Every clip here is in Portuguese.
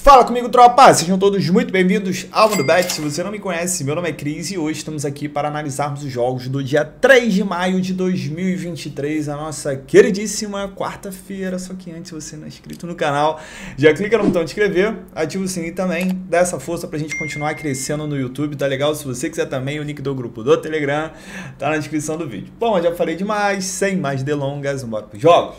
Fala comigo, tropa! Sejam todos muito bem-vindos ao Mundo Bet. Se você não me conhece, meu nome é Cris e hoje estamos aqui para analisarmos os jogos do dia 3 de maio de 2023, a nossa queridíssima quarta-feira. Só que antes, se você não é inscrito no canal, já clica no botão de inscrever, ativa o sininho também, dá essa força pra gente continuar crescendo no YouTube, tá legal? Se você quiser também, o link do grupo do Telegram tá na descrição do vídeo. Bom, eu já falei demais, sem mais delongas, bora pros jogos!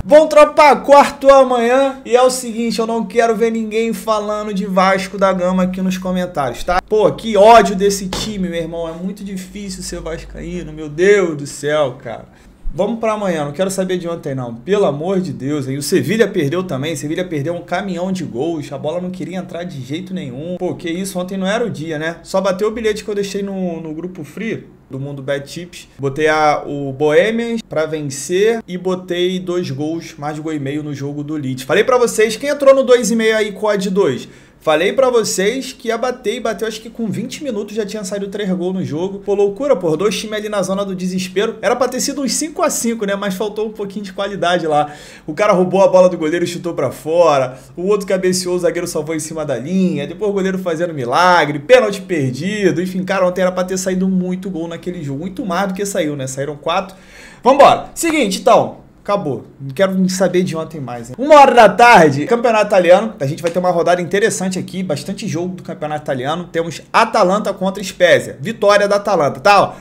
Bom, tropa, quarto amanhã e é o seguinte, eu não quero ver ninguém falando de Vasco da Gama aqui nos comentários, tá? Pô, que ódio desse time, meu irmão, é muito difícil ser vascaíno, meu Deus do céu, cara. Vamos pra amanhã, não quero saber de ontem não, pelo amor de Deus, hein? O Sevilha perdeu também, Sevilha perdeu um caminhão de gols, a bola não queria entrar de jeito nenhum. Pô, que isso, ontem não era o dia, né? Só bateu o bilhete que eu deixei no grupo free do Mundo Bet Tips. Botei o Bohemians pra vencer e botei 2 gols, mais de gol e meio no jogo do Leeds. Falei pra vocês, quem entrou no 2,5 aí com a de 2? Falei pra vocês que ia bater e bateu, acho que com 20 minutos já tinha saído 3 gols no jogo. Pô, loucura, pô, 2 times ali na zona do desespero. Era pra ter sido uns 5-5, né, mas faltou um pouquinho de qualidade lá. O cara roubou a bola do goleiro e chutou pra fora. O outro cabeceou, o zagueiro salvou em cima da linha. Depois o goleiro fazendo milagre, pênalti perdido. Enfim, cara, ontem era pra ter saído muito gol naquele jogo. Muito mais do que saiu, né, saíram 4. Vambora. Seguinte, então... Acabou. Não quero saber de ontem mais. Hein? 1h da tarde, Campeonato Italiano. A gente vai ter uma rodada interessante aqui. Bastante jogo do Campeonato Italiano. Temos Atalanta contra Spezia. Vitória da Atalanta, tá? Ó.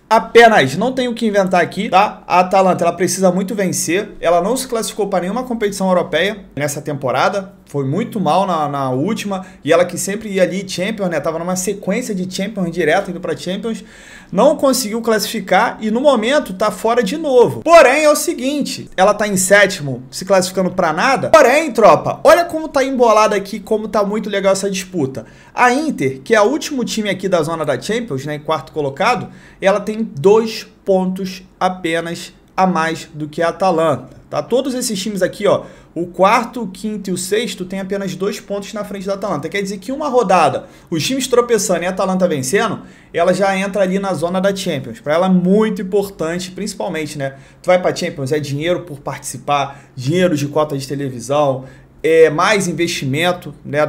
Apenas, não tenho o que inventar aqui, tá? A Atalanta, ela precisa muito vencer. Ela não se classificou para nenhuma competição europeia nessa temporada. Foi muito mal na última. E ela que sempre ia ali Champions, né? Tava numa sequência de Champions direto, indo para Champions. Não conseguiu classificar e no momento tá fora de novo. Porém, é o seguinte, ela tá em 7º, se classificando para nada. Porém, tropa, olha como tá embolada aqui, como tá muito legal essa disputa. A Inter, que é o último time aqui da zona da Champions, né, em 4º colocado, ela tem 2 pontos apenas a mais do que a Atalanta, tá? Todos esses times aqui, ó, o 4º, o 5º e o 6º tem apenas 2 pontos na frente da Atalanta. Quer dizer que uma rodada, os times tropeçando e a Atalanta vencendo, ela já entra ali na zona da Champions. Para ela é muito importante, principalmente, né? Tu vai para Champions, é dinheiro por participar, dinheiro de cota de televisão, é mais investimento, né,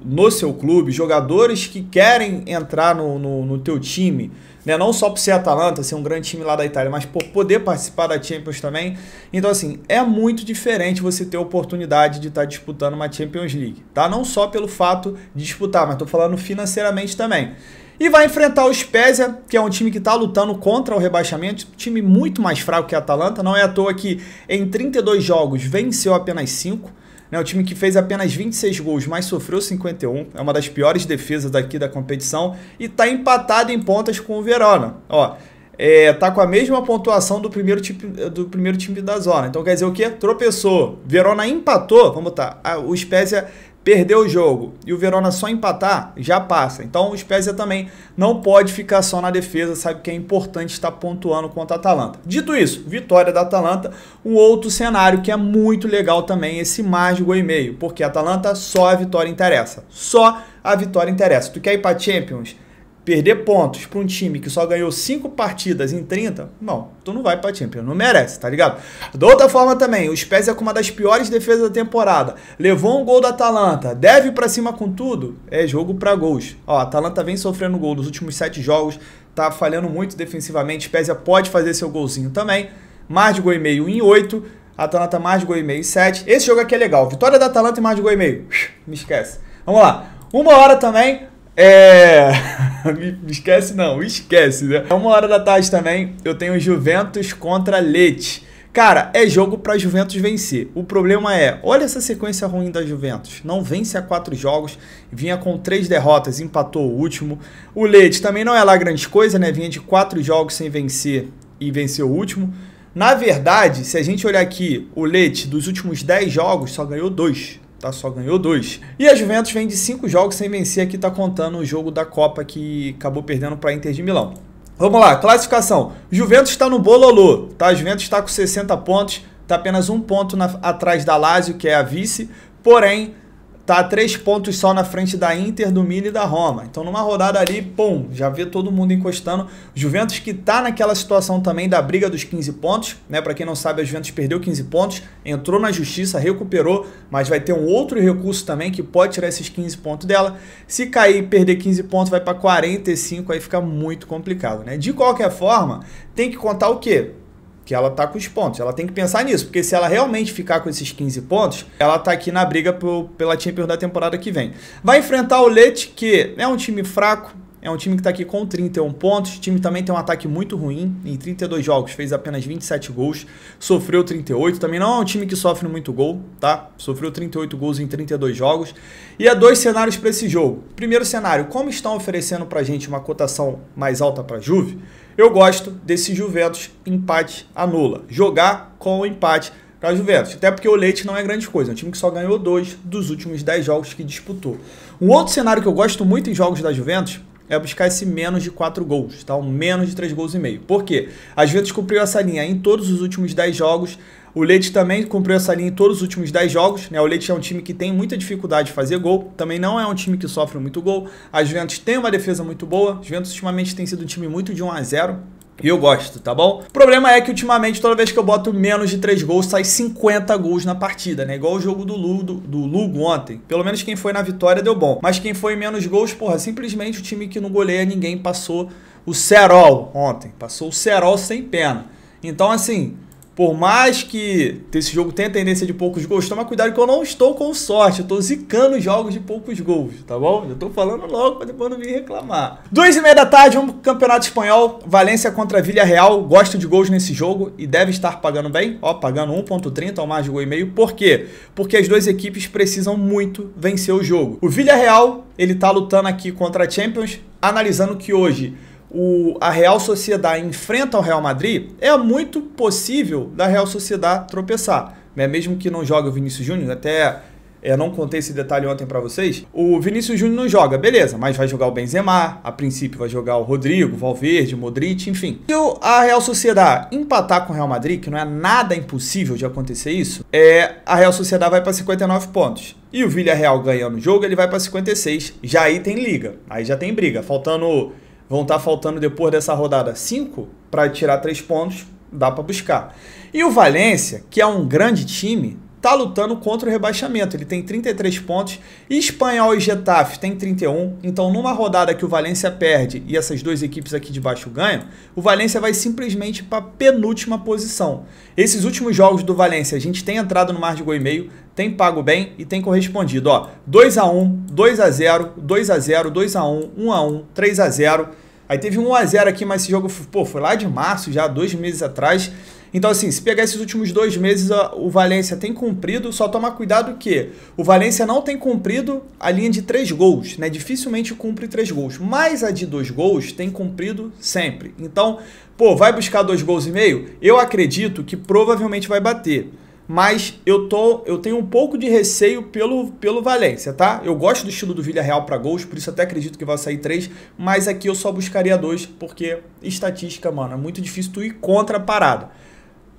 no seu clube, jogadores que querem entrar no teu time, né, não só por ser Atalanta, ser um grande time lá da Itália, mas por poder participar da Champions também. Então, assim, é muito diferente você ter a oportunidade de estar disputando uma Champions League, tá? Não só pelo fato de disputar, mas estou falando financeiramente também. E vai enfrentar o Spezia, que é um time que está lutando contra o rebaixamento, time muito mais fraco que a Atalanta, não é à toa que em 32 jogos venceu apenas 5, né, o time que fez apenas 26 gols, mas sofreu 51. É uma das piores defesas daqui da competição. E está empatado em pontas com o Verona. Ó, tá com a mesma pontuação do primeiro time da zona. Então quer dizer o quê? Tropeçou. Verona empatou. Vamos botar. O Spezia perdeu o jogo e o Verona só empatar, já passa. Então o Spezia também não pode ficar só na defesa, sabe que é importante estar pontuando contra a Atalanta. Dito isso, vitória da Atalanta, um outro cenário que é muito legal também, esse mais de gol e meio, porque a Atalanta só a vitória interessa. Só a vitória interessa. Tu quer ir para Champions? Perder pontos para um time que só ganhou 5 partidas em 30, não, tu não vai para Champions, não merece, tá ligado? Da outra forma também, o Spezia com uma das piores defesas da temporada, levou um gol da Atalanta, deve ir para cima com tudo, é jogo para gols. Ó, a Atalanta vem sofrendo gol nos últimos 7 jogos, tá falhando muito defensivamente, o Spezia pode fazer seu golzinho também, mais de gol e meio em 8, a Atalanta mais de gol e meio em 7, esse jogo aqui é legal, vitória da Atalanta e mais de gol e meio, me esquece. Vamos lá, 1h também, me esquece não, esquece, né? 1h da tarde também, eu tenho Juventus contra Lecce. Cara, é jogo pra Juventus vencer. O problema é, olha essa sequência ruim da Juventus. Não vence há 4 jogos, vinha com 3 derrotas, empatou o último. O Lecce também não é lá grande coisa, né? Vinha de 4 jogos sem vencer e venceu o último. Na verdade, se a gente olhar aqui, o Lecce dos últimos 10 jogos só ganhou 2. Tá, só ganhou 2. E a Juventus vem de 5 jogos sem vencer, aqui tá contando o jogo da Copa que acabou perdendo para a Inter de Milão. Vamos lá, classificação. Juventus está no bololô, tá? A Juventus está com 60 pontos, tá apenas 1 ponto atrás da Lazio, que é a vice, porém tá 3 pontos só na frente da Inter, do Milan e da Roma. Então numa rodada ali, pum, já vê todo mundo encostando. Juventus que tá naquela situação também da briga dos 15 pontos, né? Para quem não sabe, a Juventus perdeu 15 pontos, entrou na justiça, recuperou, mas vai ter um outro recurso também que pode tirar esses 15 pontos dela. Se cair e perder 15 pontos, vai para 45, aí fica muito complicado, né? De qualquer forma, tem que contar o quê? Que ela tá com os pontos. Ela tem que pensar nisso, porque se ela realmente ficar com esses 15 pontos, ela tá aqui na briga pela Champions da temporada que vem. Vai enfrentar o Lecce, que é um time fraco, é um time que tá aqui com 31 pontos. O time também tem um ataque muito ruim. Em 32 jogos fez apenas 27 gols, sofreu 38. Também não é um time que sofre muito gol, tá? Sofreu 38 gols em 32 jogos. E há dois cenários para esse jogo. Primeiro cenário, como estão oferecendo pra gente uma cotação mais alta pra Juve, eu gosto desse Juventus empate anula. Jogar com o empate para a Juventus. Até porque o Lecce não é grande coisa. É um time que só ganhou 2 dos últimos 10 jogos que disputou. Um outro cenário que eu gosto muito em jogos da Juventus é buscar esse menos de 4 gols, tá? Um menos de 3 gols e meio. Por quê? A Juventus cumpriu essa linha em todos os últimos 10 jogos. O Lecce também cumpriu essa linha em todos os últimos 10 jogos, né? O Lecce é um time que tem muita dificuldade de fazer gol, também não é um time que sofre muito gol. A Juventus tem uma defesa muito boa, a Juventus ultimamente tem sido um time muito de 1 a 0, e eu gosto, tá bom? O problema é que ultimamente toda vez que eu boto menos de 3 gols, sai 50 gols na partida, né? Igual o jogo do Lugo ontem. Pelo menos quem foi na vitória deu bom. Mas quem foi em menos gols, porra, simplesmente o time que não goleia ninguém passou o Serol ontem. Passou o Serol sem pena. Então, assim, por mais que esse jogo tenha tendência de poucos gols, toma cuidado que eu não estou com sorte. Eu estou zicando jogos de poucos gols, tá bom? Eu estou falando logo para depois não vir reclamar. 2h30 da tarde, um campeonato espanhol. Valência contra Villarreal. Gosto de gols nesse jogo e deve estar pagando bem. Ó, pagando 1,30 ao mais de gol e meio. Por quê? Porque as duas equipes precisam muito vencer o jogo. O Villarreal, ele tá lutando aqui contra a Champions, analisando que hoje a Real Sociedad enfrenta o Real Madrid, é muito possível da Real Sociedad tropeçar, né? Mesmo que não jogue o Vinícius Júnior, até não contei esse detalhe ontem para vocês, o Vinícius Júnior não joga, beleza, mas vai jogar o Benzema, a princípio vai jogar o Rodrigo, Valverde, Modric, enfim. Se a Real Sociedad empatar com o Real Madrid, que não é nada impossível de acontecer isso, a Real Sociedad vai para 59 pontos. E o Villarreal ganhando o jogo, ele vai para 56, já aí tem liga, aí já tem briga, vão estar faltando depois dessa rodada 5 para tirar 3 pontos, dá para buscar. E o Valência, que é um grande time, tá lutando contra o rebaixamento. Ele tem 33 pontos, Espanhol e Getafe tem 31. Então, numa rodada que o Valência perde e essas duas equipes aqui de baixo ganham, o Valência vai simplesmente para a penúltima posição. Esses últimos jogos do Valência, a gente tem entrado no mar de gol e meio, tem pago bem e tem correspondido. Ó, 2-1, 2-0, 2-0, 2-1, 1-1, 3-0. Aí teve um 1-0 aqui, mas esse jogo foi lá de março, já 2 meses atrás. Então, assim, se pegar esses últimos 2 meses, o Valência tem cumprido, só tomar cuidado que o Valência não tem cumprido a linha de 3 gols, né? Dificilmente cumpre 3 gols, mas a de 2 gols tem cumprido sempre. Então, vai buscar 2 gols e meio? Eu acredito que provavelmente vai bater. Mas eu tenho um pouco de receio pelo Valência, tá? Eu gosto do estilo do Villarreal para gols, por isso até acredito que vai sair 3, mas aqui eu só buscaria 2, porque estatística, mano, é muito difícil tu ir contra a parada.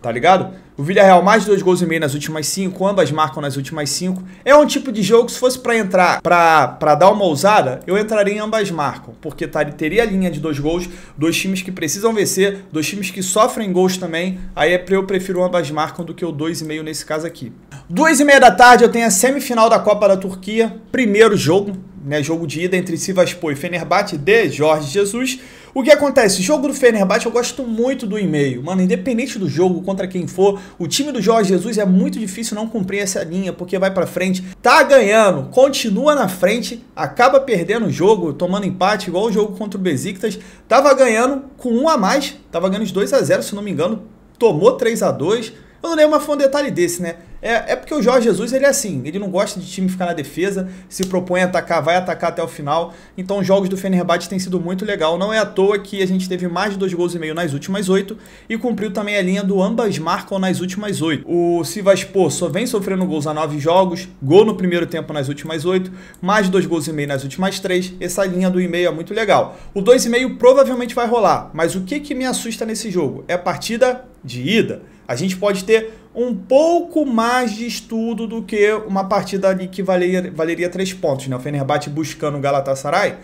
Tá ligado? O Villarreal mais de 2 gols e meio nas últimas 5, ambas marcam nas últimas 5. É um tipo de jogo que se fosse para entrar, para dar uma ousada, eu entraria em ambas marcam, porque teria a linha de 2 gols, 2 times que precisam vencer, 2 times que sofrem gols também, aí eu prefiro ambas marcam do que o 2,5 nesse caso aqui. 2h30 da tarde eu tenho a semifinal da Copa da Turquia, primeiro jogo, né, jogo de ida entre Sivasspor e Fenerbahçe de Jorge Jesus. O que acontece? O jogo do Fenerbahçe eu gosto muito do e-mail. Mano, independente do jogo, contra quem for, o time do Jorge Jesus é muito difícil não cumprir essa linha, porque vai pra frente, tá ganhando, continua na frente, acaba perdendo o jogo, tomando empate, igual o jogo contra o Besiktas, tava ganhando com 1 a mais, tava ganhando de 2-0, se não me engano, tomou 3-2. Eu não lembro, mas foi um detalhe desse, né? É porque o Jorge Jesus, ele é assim, ele não gosta de time ficar na defesa, se propõe a atacar, vai atacar até o final. Então os jogos do Fenerbahçe têm sido muito legal. Não é à toa que a gente teve mais de 2 gols e meio nas últimas 8 e cumpriu também a linha do ambas marcam nas últimas 8. O Sivasspor só vem sofrendo gols a 9 jogos, gol no primeiro tempo nas últimas 8, mais de 2 gols e meio nas últimas 3. Essa linha do e-mail é muito legal. O 2,5 provavelmente vai rolar, mas o que me assusta nesse jogo? É a partida de ida. A gente pode ter um pouco mais de estudo do que uma partida ali que valeria 3 pontos, né? O Fenerbahçe buscando o Galatasaray,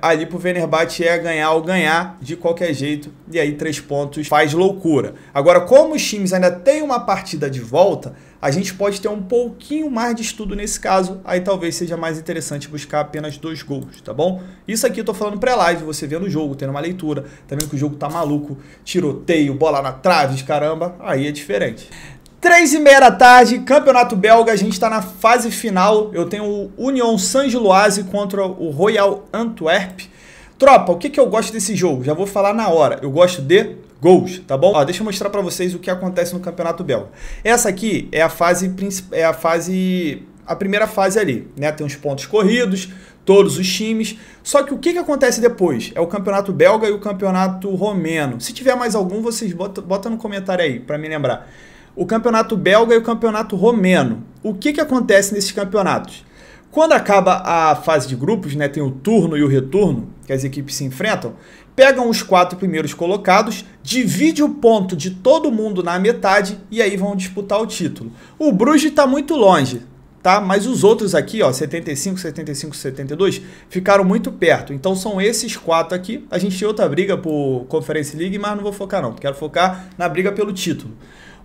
ali pro Fenerbahçe ganhar ou ganhar de qualquer jeito, e aí 3 pontos faz loucura. Agora, como os times ainda têm uma partida de volta, a gente pode ter um pouquinho mais de estudo nesse caso, aí talvez seja mais interessante buscar apenas 2 gols, tá bom? Isso aqui eu tô falando pré-live, você vendo o jogo, tendo uma leitura, tá vendo que o jogo tá maluco, tiroteio, bola na trave, de caramba, aí é diferente. 3h30 da tarde, Campeonato Belga, a gente está na fase final, eu tenho o Union Saint-Gilloise contra o Royal Antwerp. Tropa, o que eu gosto desse jogo? Já vou falar na hora, eu gosto de gols, tá bom? Ó, deixa eu mostrar para vocês o que acontece no Campeonato Belga. Essa aqui é a primeira fase ali, né? Tem os pontos corridos, todos os times. Só que o que acontece depois? É o Campeonato Belga e o Campeonato Romeno. Se tiver mais algum, vocês botam no comentário aí, para me lembrar. O Campeonato Belga e o Campeonato Romeno. O que acontece nesses campeonatos? Quando acaba a fase de grupos, né, tem o turno e o retorno, que as equipes se enfrentam, pegam os 4 primeiros colocados, divide o ponto de todo mundo na metade e aí vão disputar o título. O Bruges está muito longe, tá? Mas os outros aqui, ó, 75, 75, 72, ficaram muito perto. Então são esses 4 aqui. A gente tem outra briga por Conference League, mas não vou focar não. Quero focar na briga pelo título.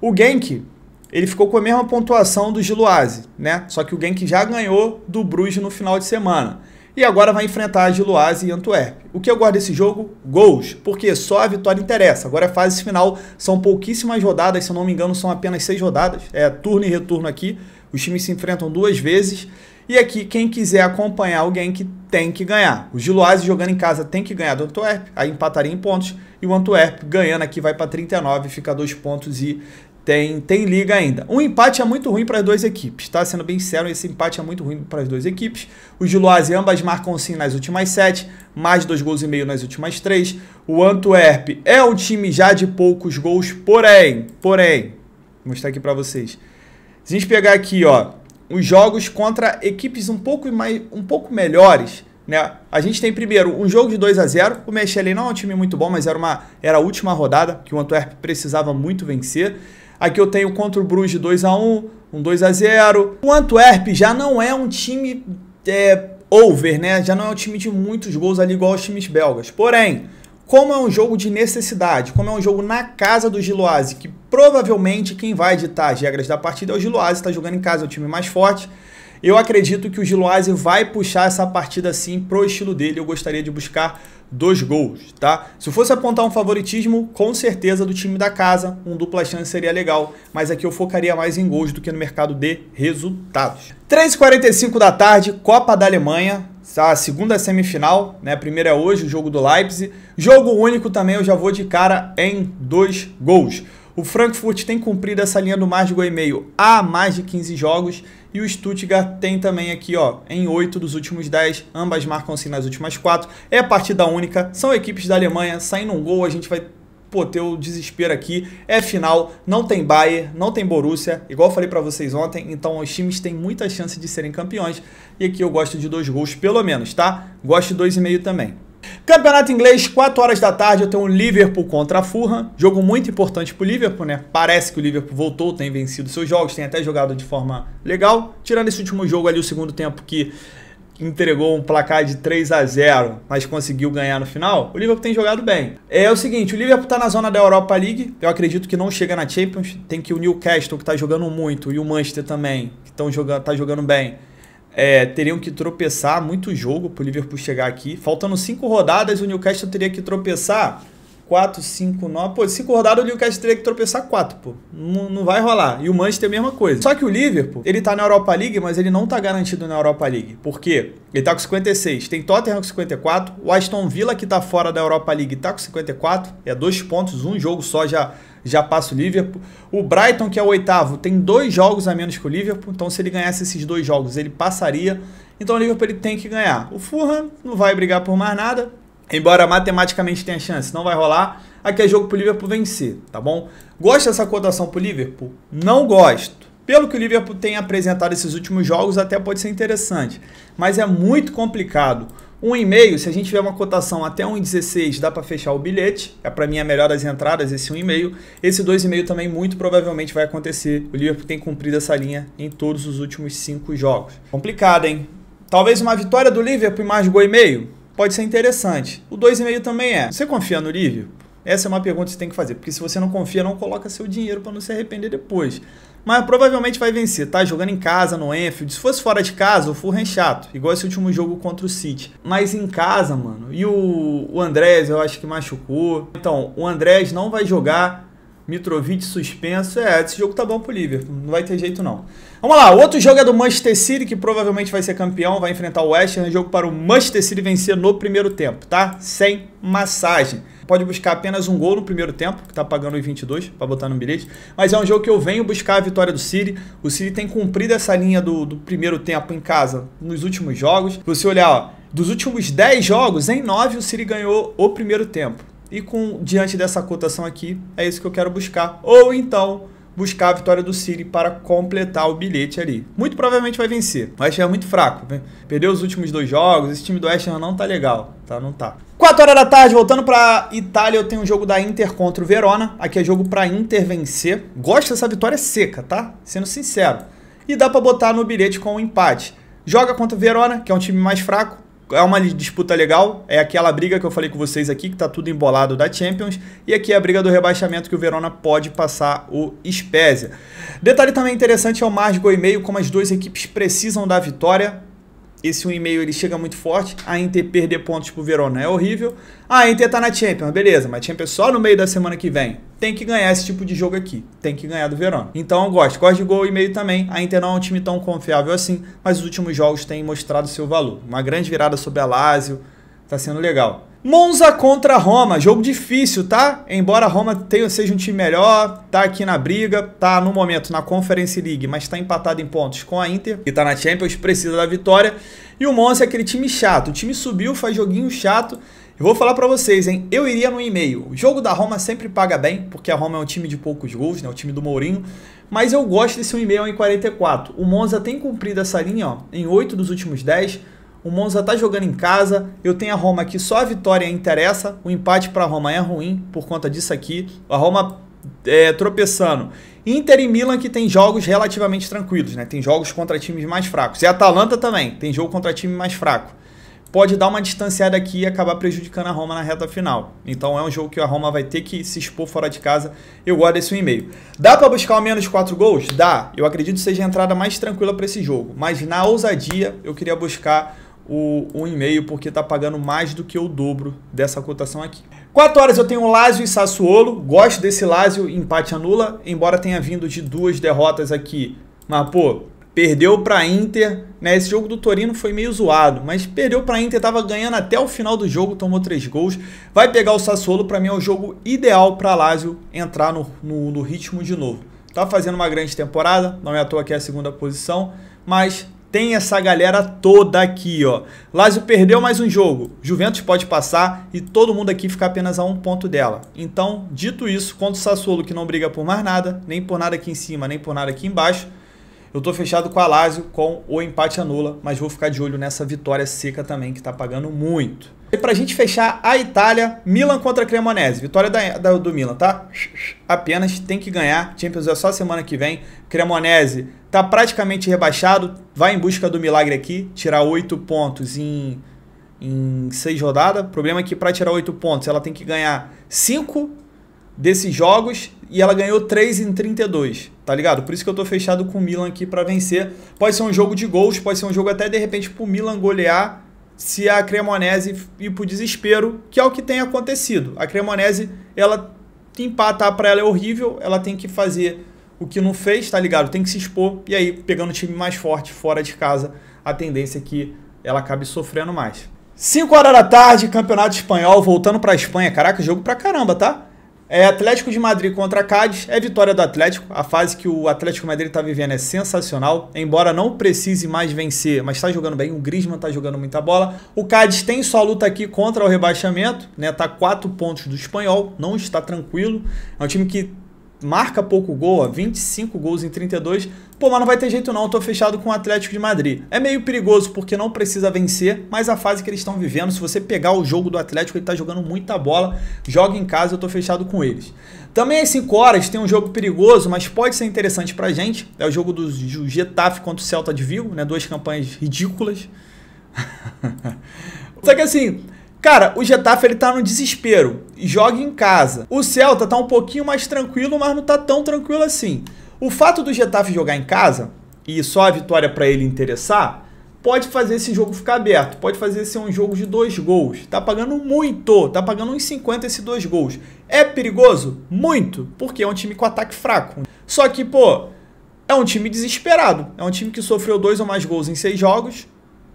O Genk, ele ficou com a mesma pontuação do Gilloise, né? Só que o Genk já ganhou do Bruges no final de semana. E agora vai enfrentar a Gilloise e Antwerp. O que eu gosto desse jogo? Gols, porque só a vitória interessa. Agora é fase final, são pouquíssimas rodadas, se eu não me engano são apenas 6 rodadas. É turno e retorno aqui, os times se enfrentam 2 vezes. E aqui, quem quiser acompanhar o Genk tem que ganhar. O Gilloise jogando em casa tem que ganhar do Antwerp, aí empataria em pontos. E o Antwerp ganhando aqui vai para 39, fica 2 pontos e tem liga ainda. Um empate é muito ruim para as 2 equipes, tá? Sendo bem sério, esse empate é muito ruim para as 2 equipes. O Gilloise ambas marcam sim nas últimas 7, mais 2 gols e meio nas últimas 3. O Antwerp é um time já de poucos gols, porém, vou mostrar aqui para vocês. Se a gente pegar aqui, ó, os jogos contra equipes um pouco melhores, né? A gente tem primeiro um jogo de 2-0. O Mechelen não é um time muito bom, mas era a última rodada que o Antwerp precisava muito vencer. Aqui eu tenho contra o Bruges 2-1, um 2-0. O Antwerp já não é um time over, né? Já não é um time de muitos gols ali igual aos times belgas. Porém, como é um jogo de necessidade, como é um jogo na casa do Gilloise, que provavelmente quem vai ditar as regras da partida é o Gilloise, está jogando em casa, é o time mais forte. Eu acredito que o Gilloise vai puxar essa partida sim pro estilo dele. Eu gostaria de buscar 2 gols, tá? Se eu fosse apontar um favoritismo, com certeza do time da casa, um dupla chance seria legal, mas aqui eu focaria mais em gols do que no mercado de resultados. 3h45 da tarde, Copa da Alemanha, a segunda semifinal, né? A primeira é hoje, o jogo do Leipzig. Jogo único também, eu já vou de cara em 2 gols. O Frankfurt tem cumprido essa linha do mais de gol e meio há mais de 15 jogos. E o Stuttgart tem também aqui, ó, em 8 dos últimos 10. Ambas marcam-se nas últimas 4. É partida única. São equipes da Alemanha. Saindo um gol, a gente vai ter o desespero aqui. É final. Não tem Bayern, não tem Borussia. Igual eu falei pra vocês ontem. Então os times têm muita chance de serem campeões. E aqui eu gosto de 2 gols pelo menos, tá? Gosto de 2,5 também. Campeonato inglês, 4 horas da tarde, eu tenho o Liverpool contra a Fulham, jogo muito importante para o Liverpool, né? Parece que o Liverpool voltou, tem vencido seus jogos, tem até jogado de forma legal, tirando esse último jogo ali, o segundo tempo que entregou um placar de 3-0, mas conseguiu ganhar no final, o Liverpool tem jogado bem. É o seguinte, o Liverpool está na zona da Europa League, eu acredito que não chega na Champions, tem que o Newcastle, que está jogando muito, e o Manchester também, que tá jogando bem, teriam que tropeçar muito jogo para o Liverpool chegar aqui. Faltando 5 rodadas, o Newcastle teria que tropeçar 4, 5, 9... Pô, 5 rodadas o Newcastle teria que tropeçar 4, pô. Não vai rolar. E o Manchester é a mesma coisa. Só que o Liverpool, ele tá na Europa League, mas ele não tá garantido na Europa League. Por quê? Ele tá com 56. Tem Tottenham com 54. O Aston Villa, que tá fora da Europa League, tá com 54. É 2 pontos, um jogo só já passa o Liverpool. O Brighton, que é o 8º, tem 2 jogos a menos que o Liverpool. Então, se ele ganhasse esses 2 jogos, ele passaria. Então, o Liverpool ele tem que ganhar. O Fulham não vai brigar por mais nada. Embora matematicamente tenha chance, não vai rolar. Aqui é jogo pro Liverpool vencer, tá bom? Gosto dessa cotação pro Liverpool? Não gosto. Pelo que o Liverpool tem apresentado esses últimos jogos, até pode ser interessante. Mas é muito complicado 1,5, se a gente tiver uma cotação até 1,16, dá para fechar o bilhete. É para mim a melhor das entradas, esse 1,5. Esse 2,5 também muito provavelmente vai acontecer. O Liverpool tem cumprido essa linha em todos os últimos 5 jogos. Complicado, hein? Talvez uma vitória do Liverpool e mais gol e meio? Pode ser interessante. O 2,5 também é. Você confia no Liverpool? Essa é uma pergunta que você tem que fazer, porque se você não confia, não coloca seu dinheiro para não se arrepender depois. Mas provavelmente vai vencer, tá? Jogando em casa, no Anfield. Se fosse fora de casa, o Fulham é chato. Igual esse último jogo contra o City. Mas em casa, mano. E o Andrés, eu acho que machucou. Então, o Andrés não vai jogar. Mitrovic suspenso. Esse jogo tá bom pro Liverpool. Não vai ter jeito, não. Vamos lá. O outro jogo é do Manchester City, que provavelmente vai ser campeão. Vai enfrentar o West Ham. Jogo para o Manchester City vencer no primeiro tempo, tá? Sem massagem. Pode buscar apenas um gol no primeiro tempo, que tá pagando 1,22 para botar no bilhete. Mas é um jogo que eu venho buscar a vitória do City. O City tem cumprido essa linha do primeiro tempo em casa nos últimos jogos. Se você olhar, ó, dos últimos 10 jogos, em 9 o City ganhou o primeiro tempo. E diante dessa cotação aqui, é isso que eu quero buscar. Ou então, buscar a vitória do City para completar o bilhete ali. Muito provavelmente vai vencer. O West Ham é muito fraco. Perdeu os últimos 2 jogos. Esse time do West Ham não tá legal. Tá? Não tá. 4 horas da tarde, voltando para Itália, eu tenho um jogo da Inter contra o Verona. Aqui é jogo para Inter vencer. Gosto dessa vitória seca, tá? Sendo sincero. E dá para botar no bilhete com um empate. Joga contra o Verona, que é um time mais fraco. É uma disputa legal, é aquela briga que eu falei com vocês aqui, que tá tudo embolado da Champions, e aqui é a briga do rebaixamento que o Verona pode passar o Spezia. Detalhe também interessante é o margem gol e meio, como as duas equipes precisam da vitória. Esse 1,5 ele chega muito forte, a Inter perder pontos pro Verona é horrível. A Inter tá na Champions, beleza, mas Champions só no meio da semana que vem. Tem que ganhar esse tipo de jogo aqui, tem que ganhar do Verona. Então eu gosto de gol e meio também. A Inter não é um time tão confiável assim, mas os últimos jogos têm mostrado seu valor. Uma grande virada sobre a Lazio, tá sendo legal. Monza contra Roma, jogo difícil, tá? Embora a Roma seja um time melhor, tá aqui na briga, tá no momento na Conference League, mas tá empatado em pontos com a Inter, que tá na Champions, precisa da vitória. E o Monza é aquele time chato, o time subiu, faz joguinho chato. Eu vou falar pra vocês, hein? Eu iria no 1,5. O jogo da Roma sempre paga bem, porque a Roma é um time de poucos gols, né? O time do Mourinho. Mas eu gosto desse 1,5 em 44. O Monza tem cumprido essa linha, ó, em 8 dos últimos 10. O Monza tá jogando em casa, eu tenho a Roma aqui, só a vitória interessa, o empate para a Roma é ruim por conta disso aqui, a Roma tropeçando. Inter e Milan que tem jogos relativamente tranquilos, né? Tem jogos contra times mais fracos. E a Atalanta também, tem jogo contra time mais fraco. Pode dar uma distanciada aqui e acabar prejudicando a Roma na reta final. Então é um jogo que a Roma vai ter que se expor fora de casa. Eu gosto desse 1,5. Dá para buscar ao menos 4 gols? Dá. Eu acredito que seja a entrada mais tranquila para esse jogo. Mas na ousadia eu queria buscar o 1,5 porque tá pagando mais do que o dobro dessa cotação aqui. 4 horas eu tenho o Lazio e Sassuolo. Gosto desse Lazio, empate anula, embora tenha vindo de 2 derrotas aqui. Mas, pô, perdeu pra Inter, né? Esse jogo do Torino foi meio zoado, mas perdeu pra Inter, tava ganhando até o final do jogo, tomou 3 gols. Vai pegar o Sassuolo, pra mim é o jogo ideal pra Lazio entrar no ritmo de novo. Tá fazendo uma grande temporada, não é à toa que é a 2ª posição, mas tem essa galera toda aqui, ó. Lazio perdeu mais um jogo. Juventus pode passar e todo mundo aqui fica apenas a 1 ponto dela. Então, dito isso, contra o Sassuolo que não briga por mais nada, nem por nada aqui em cima, nem por nada aqui embaixo, eu tô fechado com a Lazio com o empate anula, mas vou ficar de olho nessa vitória seca também, que tá pagando muito. E pra gente fechar a Itália, Milan contra Cremonese. Vitória do Milan, tá? Apenas tem que ganhar. Champions é só semana que vem. Cremonese tá praticamente rebaixado. Vai em busca do milagre aqui. Tirar 8 pontos em 6 rodadas. O problema é que para tirar 8 pontos ela tem que ganhar 5 desses jogos. E ela ganhou 3 em 32. Tá ligado? Por isso que eu tô fechado com o Milan aqui para vencer. Pode ser um jogo de gols. Pode ser um jogo até de repente pro Milan golear. Se a Cremonese ir pro desespero, que é o que tem acontecido. A Cremonese, ela empatar para ela é horrível, ela tem que fazer o que não fez, tá ligado? Tem que se expor, e aí, pegando o time mais forte fora de casa, a tendência é que ela acabe sofrendo mais. 5 horas da tarde, Campeonato Espanhol, voltando pra Espanha. Caraca, jogo pra caramba, tá? Atlético de Madrid contra Cádiz, é vitória do Atlético. A fase que o Atlético de Madrid tá vivendo é sensacional, embora não precise mais vencer, mas tá jogando bem, o Griezmann tá jogando muita bola. O Cádiz tem sua luta aqui contra o rebaixamento, né? Tá 4 pontos do Espanhol, não está tranquilo. É um time que marca pouco gol, ó, 25 gols em 32. Pô, mas não vai ter jeito não, eu tô fechado com o Atlético de Madrid. É meio perigoso porque não precisa vencer, mas a fase que eles estão vivendo, se você pegar o jogo do Atlético, ele tá jogando muita bola, joga em casa, eu tô fechado com eles. Também às 5 horas tem um jogo perigoso, mas pode ser interessante pra gente. É o jogo do Getafe contra o Celta de Vigo, né? 2 campanhas ridículas. Só que assim, cara, o Getafe ele tá no desespero e joga em casa. O Celta tá um pouquinho mais tranquilo, mas não tá tão tranquilo assim. O fato do Getafe jogar em casa e só a vitória pra ele interessar, pode fazer esse jogo ficar aberto, pode fazer ser um jogo de 2 gols. Tá pagando muito, tá pagando 1,50 esse 2 gols. É perigoso? Muito, porque é um time com ataque fraco. Só que, pô, é um time desesperado. É um time que sofreu 2 ou mais gols em 6 jogos.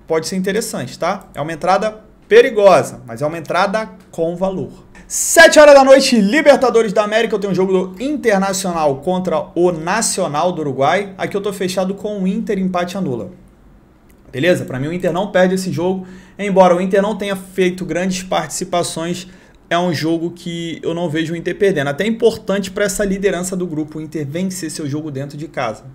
Pode ser interessante, tá? É uma entrada perigosa, mas é uma entrada com valor. 7 horas da noite, Libertadores da América, eu tenho um jogo do Internacional contra o Nacional do Uruguai. Aqui eu tô fechado com o Inter, empate anula. Beleza? Para mim o Inter não perde esse jogo, embora o Inter não tenha feito grandes participações, é um jogo que eu não vejo o Inter perdendo. Até é importante para essa liderança do grupo, o Inter vencer seu jogo dentro de casa.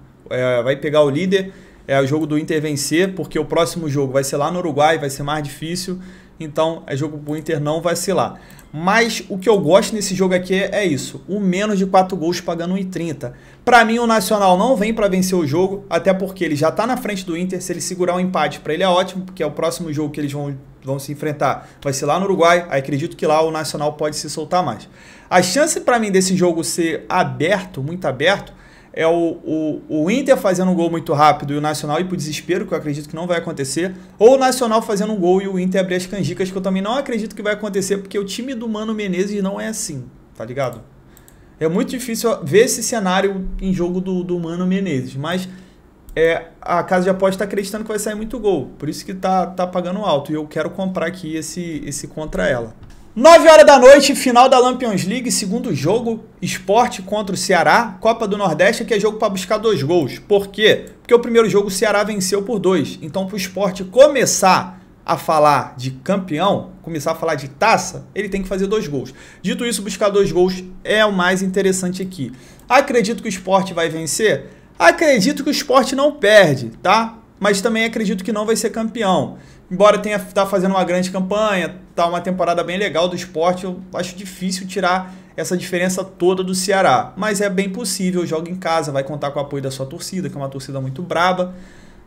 Vai pegar o líder, é o jogo do Inter vencer, porque o próximo jogo vai ser lá no Uruguai, vai ser mais difícil, então é jogo pro Inter não vacilar. Mas o que eu gosto nesse jogo aqui é isso, o menos de 4 gols pagando 1,30. Para mim o Nacional não vem para vencer o jogo, até porque ele já tá na frente do Inter, se ele segurar um empate para ele é ótimo, porque é o próximo jogo que eles vão se enfrentar, vai ser lá no Uruguai, aí acredito que lá o Nacional pode se soltar mais. A chance para mim desse jogo ser aberto, muito aberto, é o Inter fazendo um gol muito rápido e o Nacional ir pro desespero, que eu acredito que não vai acontecer, ou o Nacional fazendo um gol e o Inter abrir as canjicas, que eu também não acredito que vai acontecer, porque o time do Mano Menezes não é assim, tá ligado? É muito difícil ver esse cenário em jogo do Mano Menezes, mas a casa de aposta está acreditando que vai sair muito gol, por isso que tá pagando alto, e eu quero comprar aqui esse contra ela. 9 horas da noite, final da Lampions League, segundo jogo, Sport contra o Ceará, Copa do Nordeste, que é jogo para buscar 2 gols. Por quê? Porque o primeiro jogo o Ceará venceu por 2. Então, para o Sport começar a falar de campeão, começar a falar de taça, ele tem que fazer 2 gols. Dito isso, buscar 2 gols é o mais interessante aqui. Acredito que o Sport vai vencer? Acredito que o Sport não perde, tá? Mas também acredito que não vai ser campeão. Embora tá fazendo uma grande campanha, tá uma temporada bem legal do Sport, eu acho difícil tirar essa diferença toda do Ceará. Mas é bem possível, joga em casa, vai contar com o apoio da sua torcida, que é uma torcida muito braba,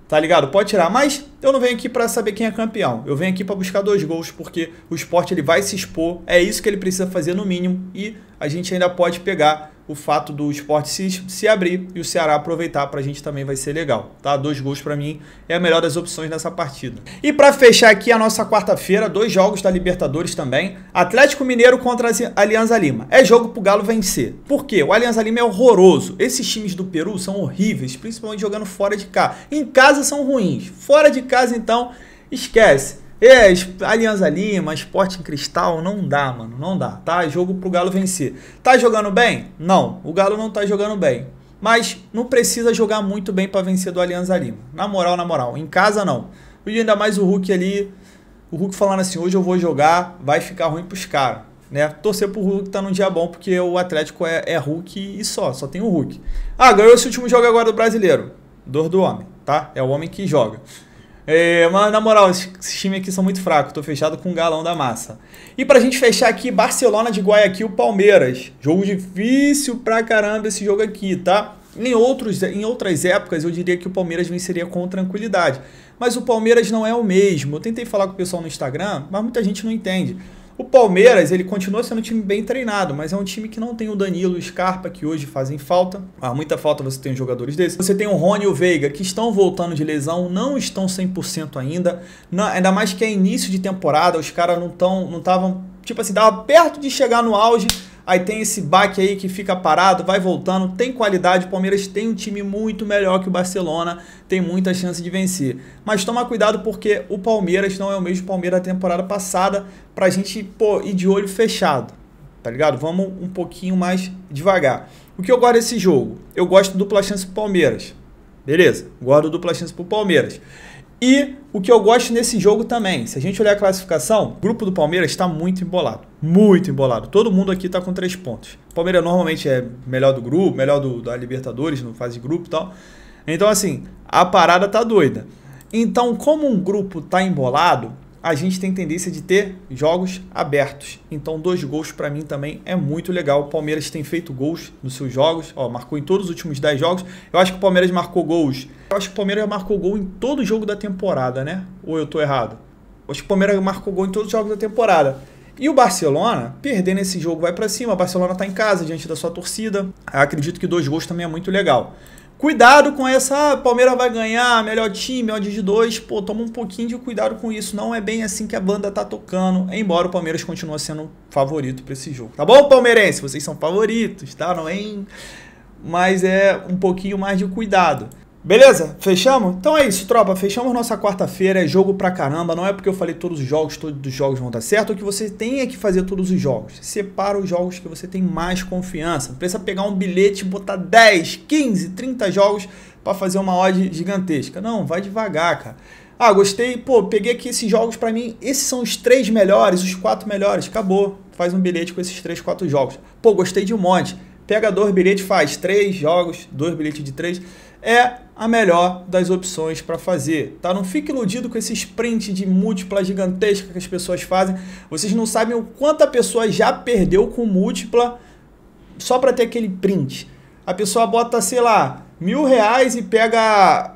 tá ligado? Pode tirar, mas eu não venho aqui para saber quem é campeão. Eu venho aqui para buscar 2 gols, porque o Sport ele vai se expor, é isso que ele precisa fazer no mínimo, e a gente ainda pode pegar o fato do Sport se abrir e o Ceará aproveitar, pra gente também vai ser legal, tá? 2 gols pra mim é a melhor das opções nessa partida. E pra fechar aqui a nossa quarta-feira, 2 jogos da Libertadores também. Atlético Mineiro contra a Alianza Lima. É jogo pro Galo vencer. Por quê? O Alianza Lima é horroroso. Esses times do Peru são horríveis, principalmente jogando fora de casa. Em casa são ruins. Fora de casa, então, esquece. Alianza Lima, Sporting Cristal, não dá, mano, não dá, tá? Jogo pro Galo vencer. Tá jogando bem? Não, o Galo não tá jogando bem. Mas não precisa jogar muito bem pra vencer do Alianza Lima. Na moral, em casa não. E ainda mais o Hulk ali, o Hulk falando assim, hoje eu vou jogar, vai ficar ruim pros caras, né? Torcer pro Hulk tá num dia bom, porque o Atlético é Hulk e só tem o Hulk. Ah, ganhou esse último jogo agora do Brasileiro. Dor do homem, tá? É o homem que joga. Mas na moral, esses times aqui são muito fracos. Tô fechado com o galão da massa. E pra gente fechar aqui, Barcelona de Guayaquil, Palmeiras. Jogo difícil pra caramba esse jogo aqui, tá? Em outras épocas eu diria que o Palmeiras venceria com tranquilidade. Mas o Palmeiras não é o mesmo. Eu tentei falar com o pessoal no Instagram, mas muita gente não entende. O Palmeiras, ele continua sendo um time bem treinado, mas é um time que não tem o Danilo e o Scarpa, que hoje fazem falta. Muita falta você tem jogadores desses. Você tem o Rony e o Veiga, que estão voltando de lesão, não estão 100% ainda. Ainda mais que é início de temporada, os caras não estavam, tipo assim, tava perto de chegar no auge. Aí tem esse baque aí que fica parado, vai voltando, tem qualidade. O Palmeiras tem um time muito melhor que o Barcelona, tem muita chance de vencer. Mas toma cuidado porque o Palmeiras não é o mesmo Palmeiras da temporada passada, pra gente, pô, ir de olho fechado, tá ligado? Vamos um pouquinho mais devagar. O que eu gosto desse jogo? Eu gosto do dupla chance pro Palmeiras. Beleza, gosto do dupla chance pro Palmeiras. E o que eu gosto nesse jogo também, se a gente olhar a classificação, o grupo do Palmeiras está muito embolado. Muito embolado. Todo mundo aqui está com 3 pontos. O Palmeiras normalmente é melhor do grupo, melhor da Libertadores, no fase de grupo e tal. Então, assim, a parada tá doida. Então, como um grupo tá embolado, a gente tem tendência de ter jogos abertos. Então, 2 gols para mim também é muito legal. O Palmeiras tem feito gols nos seus jogos. Ó, marcou em todos os últimos 10 jogos. Eu acho que o Palmeiras marcou gols. Eu acho que o Palmeiras marcou gol em todo jogo da temporada, né? Ou eu tô errado? Eu acho que o Palmeiras marcou gol em todos os jogos da temporada. E o Barcelona, perdendo esse jogo, vai para cima. O Barcelona tá em casa, diante da sua torcida. Eu acredito que 2 gols também é muito legal. Cuidado com essa, Palmeiras vai ganhar, melhor time, odd de 2, pô, toma um pouquinho de cuidado com isso, não é bem assim que a banda tá tocando, embora o Palmeiras continue sendo favorito para esse jogo. Tá bom, palmeirense? Vocês são favoritos, tá? Não é? Mas é um pouquinho mais de cuidado. Beleza? Fechamos? Então é isso, tropa. Fechamos nossa quarta-feira. É jogo pra caramba. Não é porque eu falei todos os jogos vão dar certo, ou que você tenha que fazer todos os jogos. Separa os jogos que você tem mais confiança. Não precisa pegar um bilhete e botar 10, 15, 30 jogos pra fazer uma odd gigantesca. Não, vai devagar, cara. Ah, gostei. Pô, peguei aqui esses jogos pra mim. Esses são os 3 melhores, os 4 melhores. Acabou. Faz um bilhete com esses 3, 4 jogos. Pô, gostei de um monte. Pega 2 bilhetes, faz 3 jogos, 2 bilhetes de 3. É a melhor das opções para fazer, tá? Não fique iludido com esse sprint de múltipla gigantesca que as pessoas fazem. Vocês não sabem o quanto a pessoa já perdeu com múltipla só para ter aquele print. A pessoa bota, sei lá, R$1.000 e pega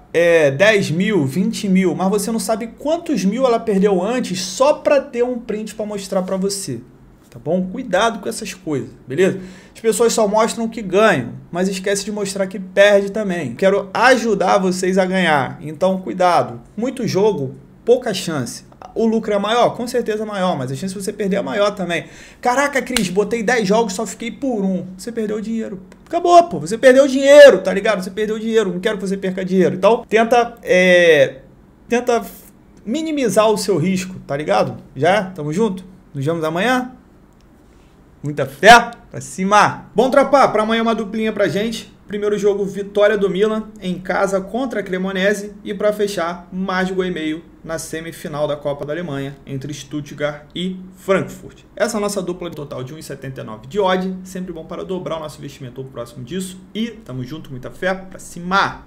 10 mil, 20 mil, mas você não sabe quantos mil ela perdeu antes só para ter um print para mostrar para você. Tá bom? Cuidado com essas coisas, beleza? As pessoas só mostram que ganham, mas esquece de mostrar que perde também. Quero ajudar vocês a ganhar, então cuidado. Muito jogo, pouca chance. O lucro é maior? Com certeza é maior, mas a chance de você perder é maior também. Caraca, Cris, botei 10 jogos, só fiquei por 1. Você perdeu dinheiro. Acabou, pô. Você perdeu dinheiro, tá ligado? Você perdeu dinheiro, não quero que você perca dinheiro. Então, tenta minimizar o seu risco, tá ligado? Já? Tamo junto? Nos vemos amanhã? Muita fé pra cima. Bom, tropa, pra amanhã uma duplinha pra gente. Primeiro jogo, vitória do Milan em casa contra a Cremonese. E pra fechar, mais de 1,5 na semifinal da Copa da Alemanha entre Stuttgart e Frankfurt. Essa é a nossa dupla total de 1,79 de odd. Sempre bom para dobrar o nosso investimento ou próximo disso. E tamo junto, muita fé pra cima.